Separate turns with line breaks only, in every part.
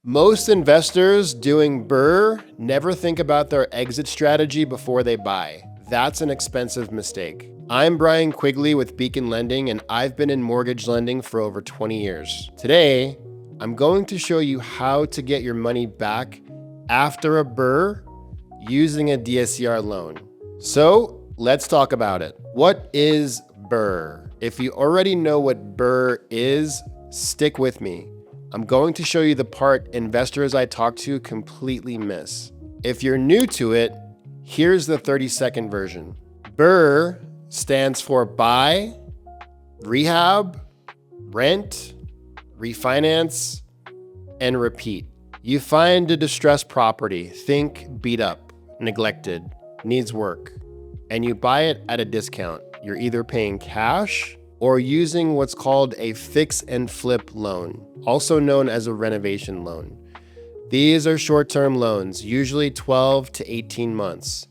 Most investors doing BRRRR never think about their exit strategy before they buy. That's an expensive mistake. I'm Brian Quigley with Beacon Lending, and I've been in mortgage lending for over 20 years. Today, I'm going to show you how to get your money back after a BRRRR using a DSCR loan. So let's talk about it. What is BRRRR? If you already know what BRRRR is, stick with me. I'm going to show you the part investors I talk to completely miss. If you're new to it, here's the 30-second version. BRRRR stands for buy, rehab, rent, refinance, and repeat. You find a distressed property, think beat up, neglected, needs work, and you buy it at a discount. You're either paying cash or using what's called a fix and flip loan, also known as a renovation loan. These are short-term loans, usually 12 to 18 months,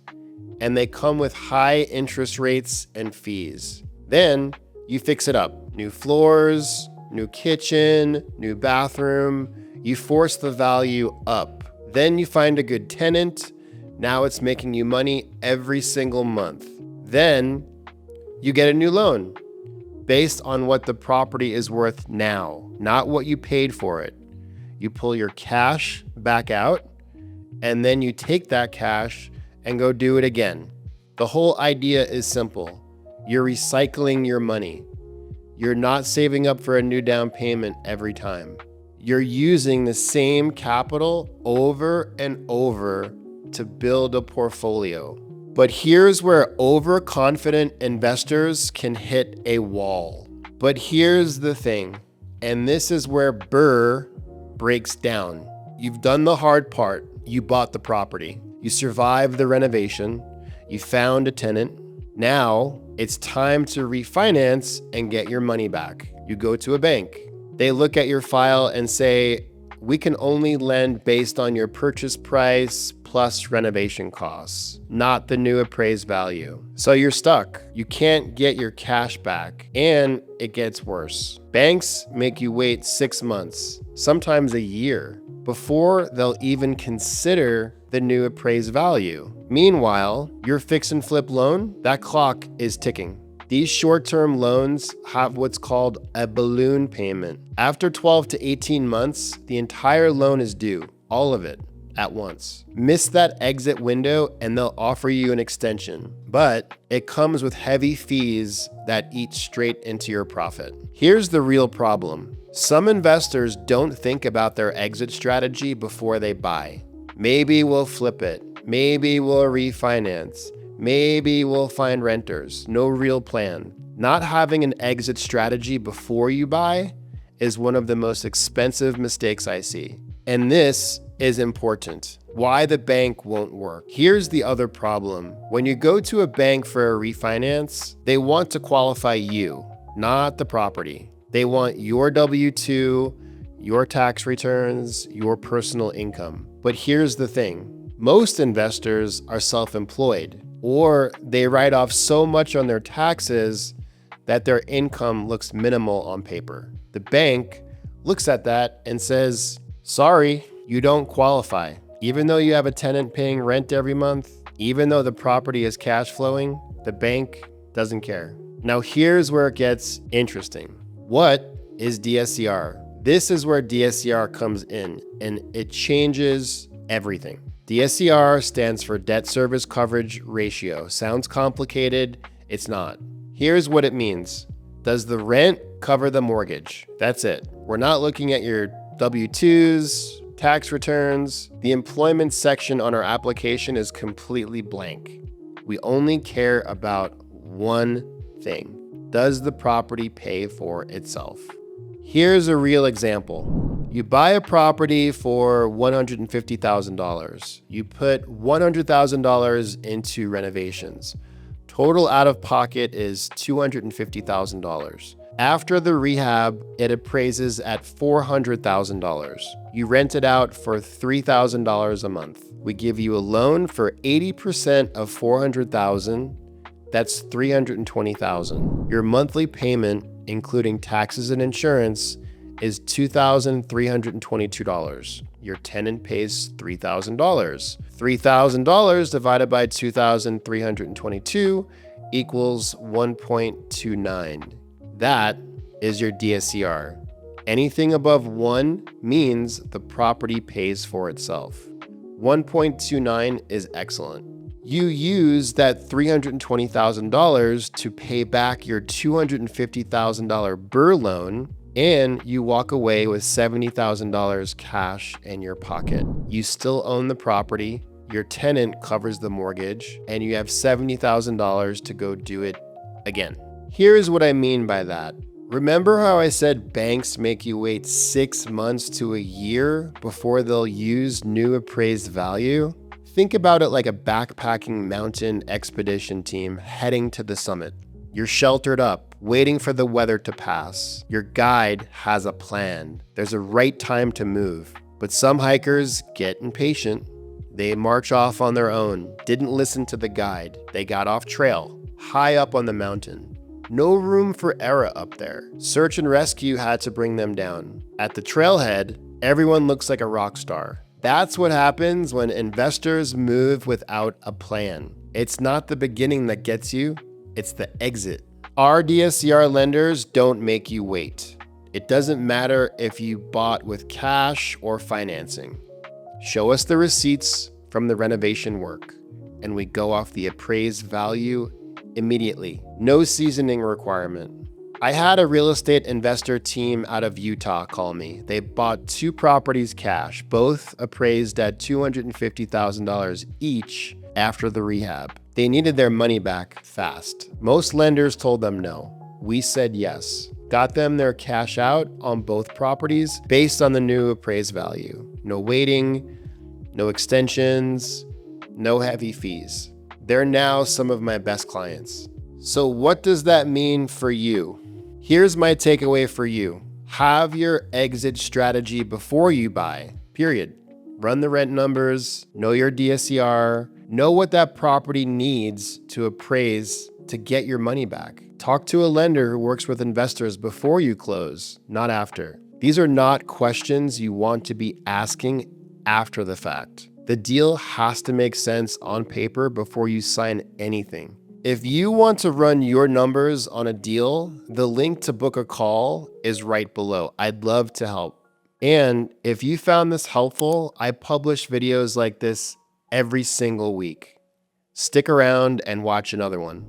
and they come with high interest rates and fees. Then you fix it up. New floors, new kitchen, new bathroom. You force the value up. Then you find a good tenant. Now it's making you money every single month. Then you get a new loan based on what the property is worth now, not what you paid for it. You pull your cash back out, and then you take that cash and go do it again. The whole idea is simple. You're recycling your money. You're not saving up for a new down payment every time. You're using the same capital over and over to build a portfolio. But here's where overconfident investors can hit a wall. But here's the thing, and this is where BRRRR breaks down. You've done the hard part. You bought the property. You survived the renovation. You found a tenant. Now it's time to refinance and get your money back. You go to a bank. They look at your file and say, we can only lend based on your purchase price plus renovation costs, not the new appraised value. So you're stuck. You can't get your cash back, and it gets worse. Banks make you wait 6 months, sometimes a year, before they'll even consider the new appraised value. Meanwhile, your fix and flip loan, that clock is ticking. These short-term loans have what's called a balloon payment. After 12 to 18 months, the entire loan is due, all of it, at once. Miss that exit window and they'll offer you an extension, but it comes with heavy fees that eat straight into your profit. Here's the real problem. Some investors don't think about their exit strategy before they buy. Maybe we'll flip it. Maybe we'll refinance. Maybe we'll find renters. No real plan. Not having an exit strategy before you buy is one of the most expensive mistakes I see. And this is important. Why the bank won't work. Here's the other problem. When you go to a bank for a refinance, they want to qualify you, not the property. They want your W-2, your tax returns, your personal income. But here's the thing. Most investors are self-employed, or they write off so much on their taxes that their income looks minimal on paper. The bank looks at that and says, sorry, you don't qualify. Even though you have a tenant paying rent every month, even though the property is cash flowing, the bank doesn't care. Now here's where it gets interesting. What is DSCR? This is where DSCR comes in, and it changes everything. DSCR stands for debt service coverage ratio. Sounds complicated, it's not. Here's what it means. Does the rent cover the mortgage? That's it. We're not looking at your W-2s, tax returns. The employment section on our application is completely blank. We only care about one thing. Does the property pay for itself? Here's a real example. You buy a property for $150,000. You put $100,000 into renovations. Total out of pocket is $250,000. After the rehab, it appraises at $400,000. You rent it out for $3,000 a month. We give you a loan for 80% of $400,000. That's $320,000. Your monthly payment, including taxes and insurance, is $2,322. Your tenant pays $3,000. $3,000 divided by 2,322 equals 1.29. That is your DSCR. Anything above 1 means the property pays for itself. 1.29 is excellent. You use that $320,000 to pay back your $250,000 BRRRR loan, and you walk away with $70,000 cash in your pocket. You still own the property, your tenant covers the mortgage, and you have $70,000 to go do it again. Here's what I mean by that. Remember how I said banks make you wait 6 months to a year before they'll use new appraised value? Think about it like a backpacking mountain expedition team heading to the summit. You're sheltered up, waiting for the weather to pass. Your guide has a plan. There's a right time to move. But some hikers get impatient. They march off on their own, didn't listen to the guide. They got off trail, high up on the mountain. No room for error up there. Search and rescue had to bring them down. At the trailhead, everyone looks like a rock star. That's what happens when investors move without a plan. It's not the beginning that gets you, it's the exit. Our DSCR lenders don't make you wait. It doesn't matter if you bought with cash or financing. Show us the receipts from the renovation work, and we go off the appraised value immediately. No seasoning requirement. I had a real estate investor team out of Utah call me. They bought 2 properties cash, both appraised at $250,000 each after the rehab. They needed their money back fast. Most lenders told them no. We said yes. Got them their cash out on both properties based on the new appraised value. No waiting, no extensions, no heavy fees. They're now some of my best clients. So what does that mean for you? Here's my takeaway for you. Have your exit strategy before you buy, period. Run the rent numbers, know your DSCR, know what that property needs to appraise to get your money back. Talk to a lender who works with investors before you close, not after. These are not questions you want to be asking after the fact. The deal has to make sense on paper before you sign anything. If you want to run your numbers on a deal, the link to book a call is right below. I'd love to help. And if you found this helpful, I publish videos like this every single week. Stick around and watch another one.